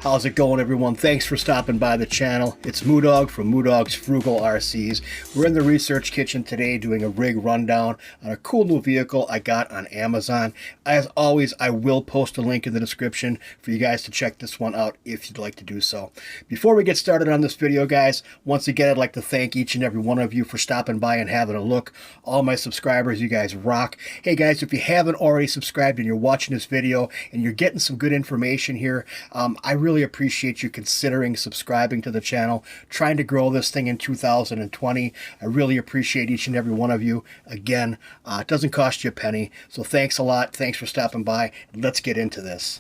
How's it going, everyone? Thanks for stopping by the channel. It's Moodog from Moodog's Frugal RCs. We're in the research kitchen today doing a rig rundown on a cool new vehicle I got on Amazon. As always, I will post a link in the description for you guys to check this one out if you'd like to do so. Before we get started on this video, guys, once again, I'd like to thank each and every one of you for stopping by and having a look. All my subscribers, you guys rock. Hey guys, if you haven't already subscribed and you're watching this video and you're getting some good information here, I really appreciate you considering subscribing to the channel, trying to grow this thing in 2020. I really appreciate each and every one of you. Again, it doesn't cost you a penny, so thanks a lot. Thanks for stopping by. Let's get into this.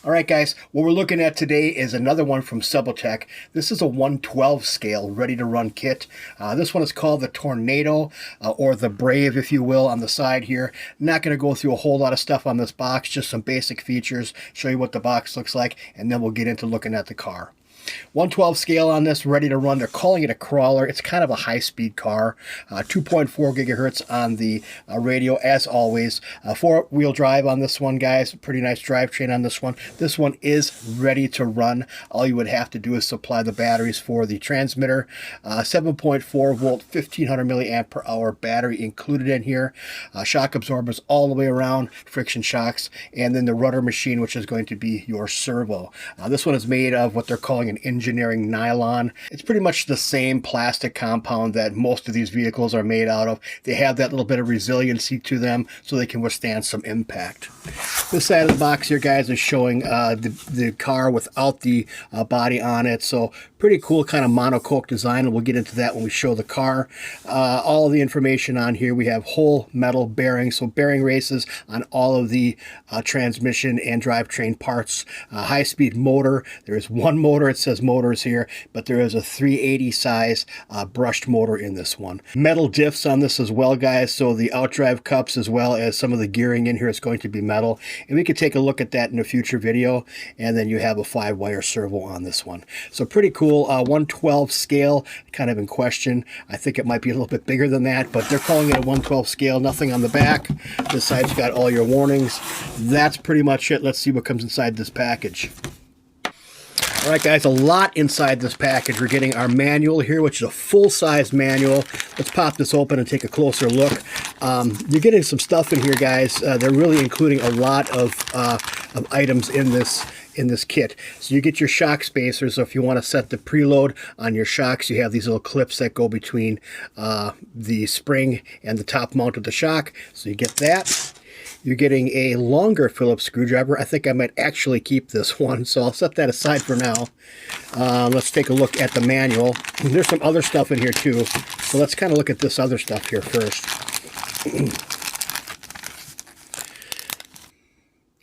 All right, guys, what we're looking at today is another one from Subotech. This is a 1/12 scale ready-to-run kit. This one is called the Tornado, or the Brave, if you will, on the side here. Not going to go through a whole lot of stuff on this box, just some basic features, show you what the box looks like, and then we'll get into looking at the car. 1/12 scale on this, ready to run. They're calling it a crawler. It's kind of a high-speed car. 2.4 gigahertz on the radio, as always. 4-wheel drive on this one, guys. Pretty nice drivetrain on this one. This one is ready to run. All you would have to do is supply the batteries for the transmitter. 7.4 volt, 1500 milliamp per hour battery included in here. Shock absorbers all the way around, friction shocks, and then the rudder machine, which is going to be your servo. This one is made of what they're calling an engineering nylon. It's pretty much the same plastic compound that most of these vehicles are made out of. They have that little bit of resiliency to them so they can withstand some impact. This side of the box here, guys, is showing the car without the body on it. So pretty cool kind of monocoque design, and we'll get into that when we show the car. All of the information on here, we have whole metal bearings, so bearing races on all of the transmission and drivetrain parts. High-speed motor. There is one motor. It says motors here, but there is a 380 size brushed motor in this one. Metal diffs on this as well, guys, so the outdrive cups as well as some of the gearing in here is going to be metal, and we could take a look at that in a future video. And then you have a 5-wire servo on this one, so pretty cool. 1/12 scale, kind of in question. I think it might be a little bit bigger than that, but they're calling it a 1/12 scale. Nothing on the back. This side's got all your warnings. That's pretty much it. Let's see what comes inside this package. All right, guys, a lot inside this package. We're getting our manual here, which is a full-size manual. Let's pop this open and take a closer look. You're getting some stuff in here, guys. They're really including a lot of items in this kit. So you get your shock spacers. So if you want to set the preload on your shocks, you have these little clips that go between the spring and the top mount of the shock. So you get that. You're getting a longer Phillips screwdriver. I think I might actually keep this one, so I'll set that aside for now. Let's take a look at the manual. There's some other stuff in here too, so let's kind of look at this other stuff here first.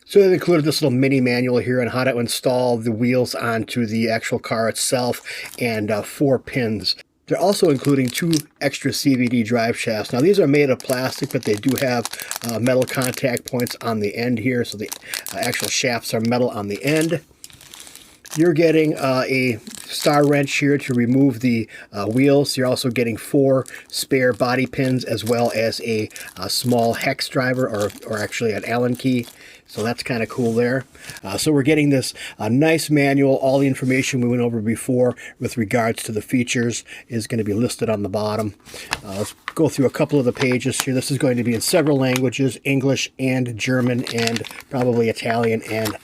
So they've included this little mini manual here on how to install the wheels onto the actual car itself, and 4 pins. They're also including 2 extra CVD drive shafts. Now, these are made of plastic, but they do have metal contact points on the end here, so the actual shafts are metal on the end. You're getting a star wrench here to remove the wheels. You're also getting 4 spare body pins, as well as a small hex driver, or actually an Allen key. So that's kind of cool there. So we're getting this nice manual. All the information we went over before with regards to the features is going to be listed on the bottom. Let's go through a couple of the pages here. This is going to be in several languages, English and German, and probably Italian and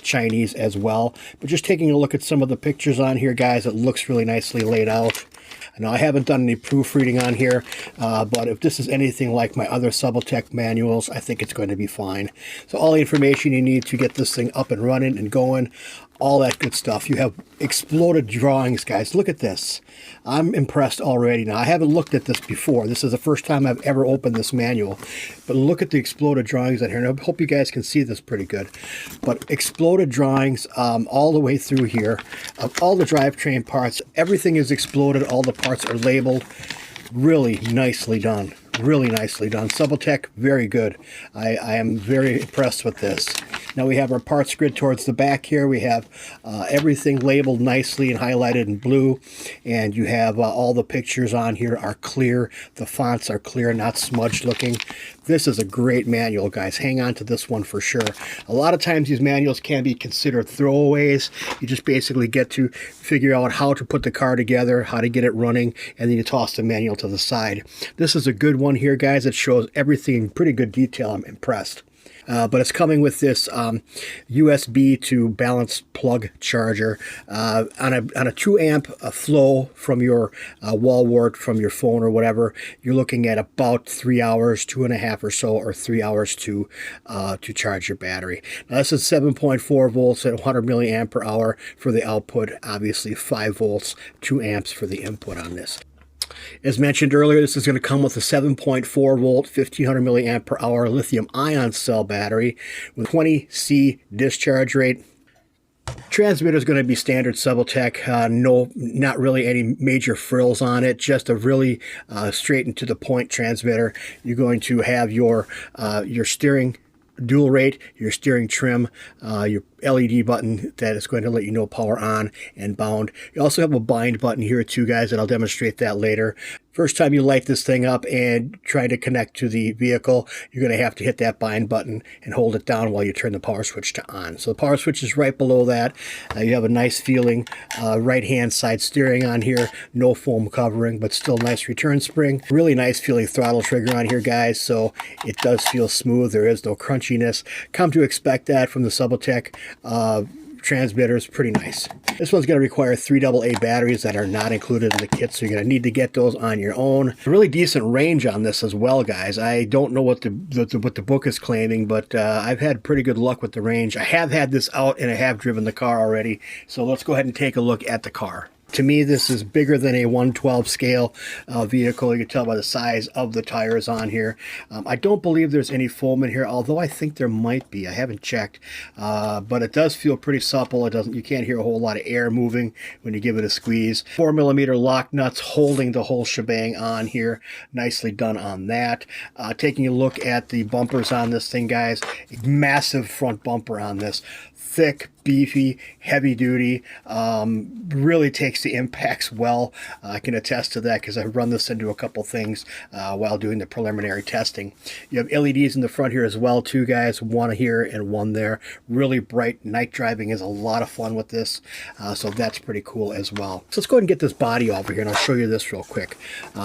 Chinese as well. But just taking a look at some of the pictures on here, guys, it looks really nicely laid out. Now, I haven't done any proofreading on here, but if this is anything like my other Subotech manuals, I think it's going to be fine. So all the information you need to get this thing up and running and going, all that good stuff. You have exploded drawings, guys. Look at this. I'm impressed already. Now, I haven't looked at this before. This is the first time I've ever opened this manual. But look at the exploded drawings on here. And I hope you guys can see this pretty good. But exploded drawings all the way through here of all the drivetrain parts. Everything is exploded. All the parts are labeled. Really nicely done. Really nicely done. Subotech, very good. I am very impressed with this. Now we have our parts grid towards the back here. We have everything labeled nicely and highlighted in blue. And you have all the pictures on here are clear. The fonts are clear, not smudged looking. This is a great manual, guys. Hang on to this one for sure. A lot of times these manuals can be considered throwaways. You just basically get to figure out how to put the car together, how to get it running, and then you toss the manual to the side. This is a good one here, guys. It shows everything in pretty good detail. I'm impressed. But it's coming with this USB to balance plug charger on a 2 amp flow from your wall wart, from your phone or whatever. You're looking at about 3 hours, 2.5 or so, or 3 hours to charge your battery. Now this is 7.4 volts at 100 milliamp per hour for the output. Obviously 5 volts, 2 amps for the input on this. As mentioned earlier, this is going to come with a 7.4 volt, 1500 milliamp per hour lithium ion cell battery with 20C discharge rate. Transmitter is going to be standard Subotech. Not really any major frills on it, just a really straight and to the point transmitter. You're going to have your steering dual rate, your steering trim, your LED button that is going to let you know power on and bound. You also have a bind button here too, guys, and I'll demonstrate that later. First time you light this thing up and try to connect to the vehicle, you're going to have to hit that bind button and hold it down while you turn the power switch to on. So the power switch is right below that. You have a nice feeling right-hand side steering on here. No foam covering, but still nice return spring. Really nice feeling throttle trigger on here, guys, so it does feel smooth. There is no crunchiness. Come to expect that from the Subotech transmitter. Is pretty nice. This one's going to require 3 AA batteries that are not included in the kit, so you're going to need to get those on your own. A really decent range on this as well, guys. I don't know what the book is claiming, but I've had pretty good luck with the range. I have had this out and I have driven the car already, so let's go ahead and take a look at the car. To me, this is bigger than a 1/12 scale vehicle. You can tell by the size of the tires on here. I don't believe there's any foam in here, although I think there might be. I haven't checked, but it does feel pretty supple. You can't hear a whole lot of air moving when you give it a squeeze. 4mm lock nuts holding the whole shebang on here. Nicely done on that. Taking a look at the bumpers on this thing, guys. Massive front bumper on this. Thick, beefy, heavy duty, really takes the impacts well. I can attest to that because I've run this into a couple things while doing the preliminary testing. You have LEDs in the front here as well too, guys. One here and one there. Really bright. Night driving is a lot of fun with this, so that's pretty cool as well. So let's go ahead and get this body over here and I'll show you this real quick.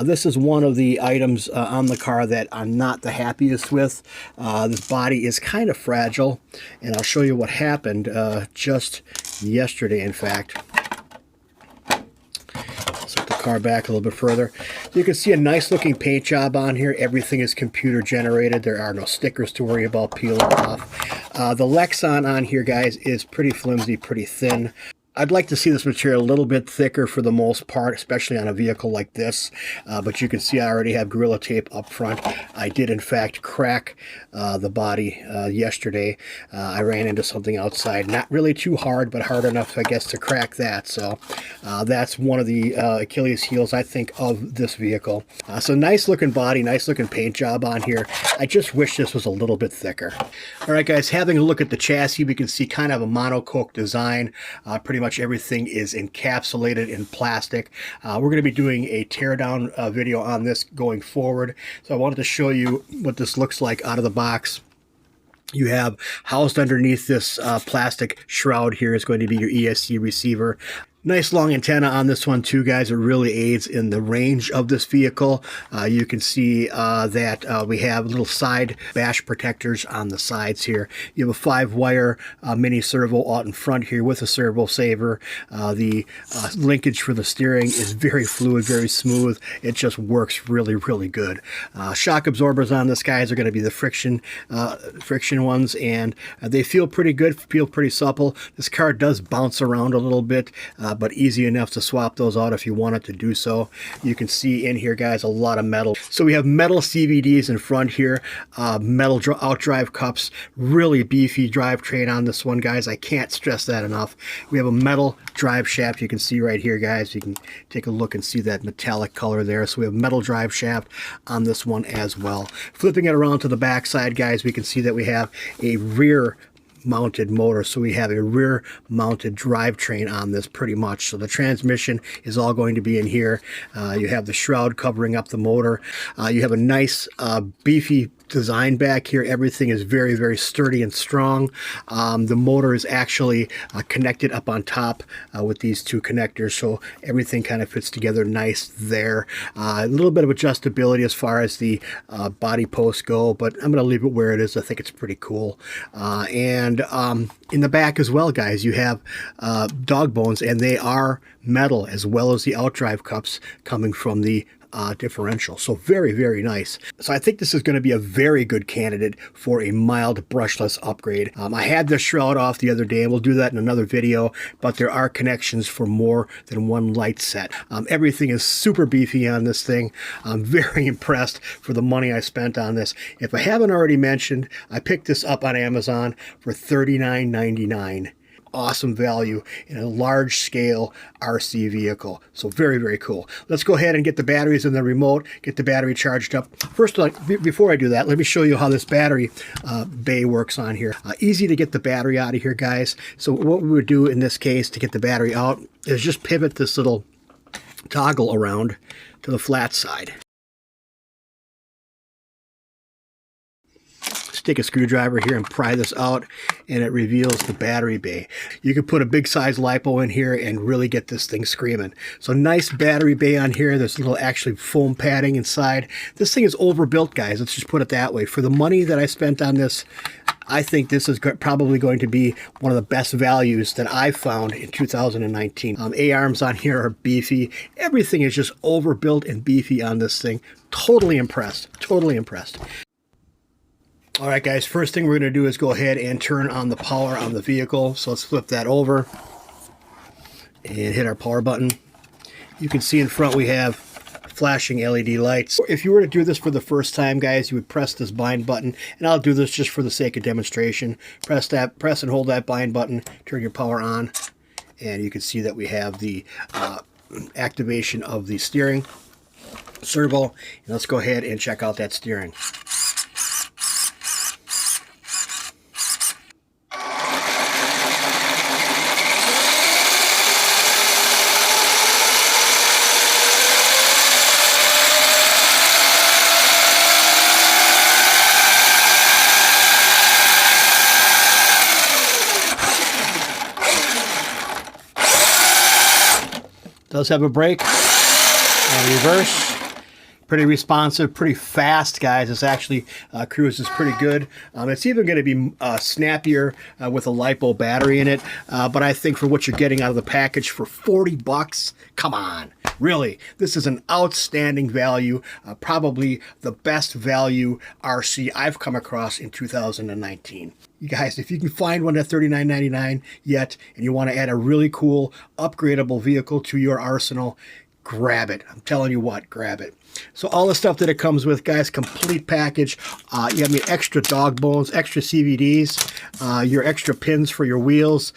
This is one of the items on the car that I'm not the happiest with. This body is kind of fragile, and I'll show you what happened just yesterday, in fact. Let's set the car back a little bit further. So you can see a nice looking paint job on here. Everything is computer generated. There are no stickers to worry about peeling off. The Lexan on here, guys, is pretty flimsy, pretty thin. I'd like to see this material a little bit thicker for the most part, especially on a vehicle like this. But you can see I already have Gorilla Tape up front. I did, in fact, crack the body yesterday. I ran into something outside. Not really too hard, but hard enough, I guess, to crack that. So that's one of the Achilles heels, I think, of this vehicle. So nice looking body, nice looking paint job on here. I just wish this was a little bit thicker. All right, guys, having a look at the chassis, we can see kind of a monocoque design. Pretty much everything is encapsulated in plastic. We're going to be doing a teardown video on this going forward. So I wanted to show you what this looks like out of the box. You have housed underneath this plastic shroud here is going to be your ESC receiver. Nice long antenna on this one too, guys. It really aids in the range of this vehicle. You can see that we have little side bash protectors on the sides here. You have a 5-wire mini servo out in front here with a servo saver. The linkage for the steering is very fluid, very smooth. It just works really, really good. Shock absorbers on this, guys, are going to be the friction ones, and they feel pretty good, feel pretty supple. This car does bounce around a little bit, but easy enough to swap those out if you wanted to do so. You can see in here, guys, a lot of metal. So we have metal CVDs in front here, metal outdrive cups, really beefy drivetrain on this one, guys. I can't stress that enough. We have a metal drive shaft. You can see right here, guys. You can take a look and see that metallic color there. So we have metal drive shaft on this one as well. Flipping it around to the back side, guys, we can see that we have a rear mounted motor, so we have a rear mounted drivetrain on this pretty much. So the transmission is all going to be in here. You have the shroud covering up the motor. You have a nice beefy design back here. Everything is very, very sturdy and strong. The motor is actually connected up on top with these two connectors, so everything kind of fits together nice there. A little bit of adjustability as far as the body posts go, but I'm going to leave it where it is. I think it's pretty cool. And in the back as well, guys, you have dog bones, and they are metal, as well as the outdrive cups coming from the differential. So very, very nice. So I think this is going to be a very good candidate for a mild brushless upgrade. I had this shroud off the other day, and we'll do that in another video, but there are connections for more than one light set. Everything is super beefy on this thing. I'm very impressed for the money I spent on this. If I haven't already mentioned, I picked this up on Amazon for $39.99. Awesome value in a large scale RC vehicle. So very, very cool. Let's go ahead and get the batteries in the remote, get the battery charged up. First, before I do that, let me show you how this battery bay works on here. Easy to get the battery out of here, guys. So what we would do in this case to get the battery out is just pivot this little toggle around to the flat side. Take a screwdriver here and pry this out, and it reveals the battery bay. You can put a big size lipo in here and really get this thing screaming. So nice battery bay on here. There's a little actually foam padding inside. This thing is overbuilt, guys. Let's just put it that way. For the money that I spent on this, I think this is probably going to be one of the best values that I've found in 2019. A-arms on here are beefy. Everything is just overbuilt and beefy on this thing. Totally impressed. Totally impressed. All right, guys, first thing we're going to do is go ahead and turn on the power on the vehicle. So let's flip that over and hit our power button. You can see in front we have flashing LED lights. If you were to do this for the first time, guys, you would press this bind button, and I'll do this just for the sake of demonstration. Press and hold that bind button, turn your power on, and you can see that we have the activation of the steering servo. And let's go ahead and check out that steering. Does have a brake and reverse. Pretty responsive, pretty fast, guys. This actually cruises pretty good. It's even going to be snappier with a LiPo battery in it. But I think for what you're getting out of the package for 40 bucks, come on. Really, this is an outstanding value. Probably the best value RC I've come across in 2019. You guys, if you can find one at $39.99 yet, and you want to add a really cool upgradable vehicle to your arsenal, grab it. I'm telling you what, grab it. So all the stuff that it comes with, guys, complete package. You have extra dog bones, extra CVDs, your extra pins for your wheels,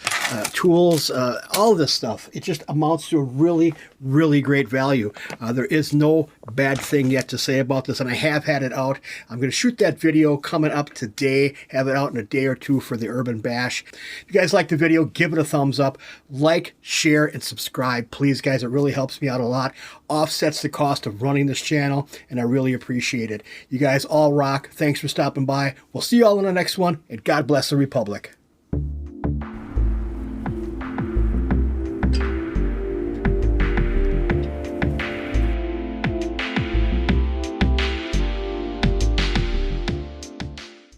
tools, all this stuff. It just amounts to a really, really great value. There is no bad thing yet to say about this, and I have had it out. I'm going to shoot that video coming up today, have it out in a day or two for the Urban Bash. If you guys like the video, give it a thumbs up. Like, share, and subscribe, please, guys. It really helps me out a lot. Offsets the cost of running this channel, and I really appreciate it. You guys all rock. Thanks for stopping by. We'll see you all in the next one, and God bless the Republic.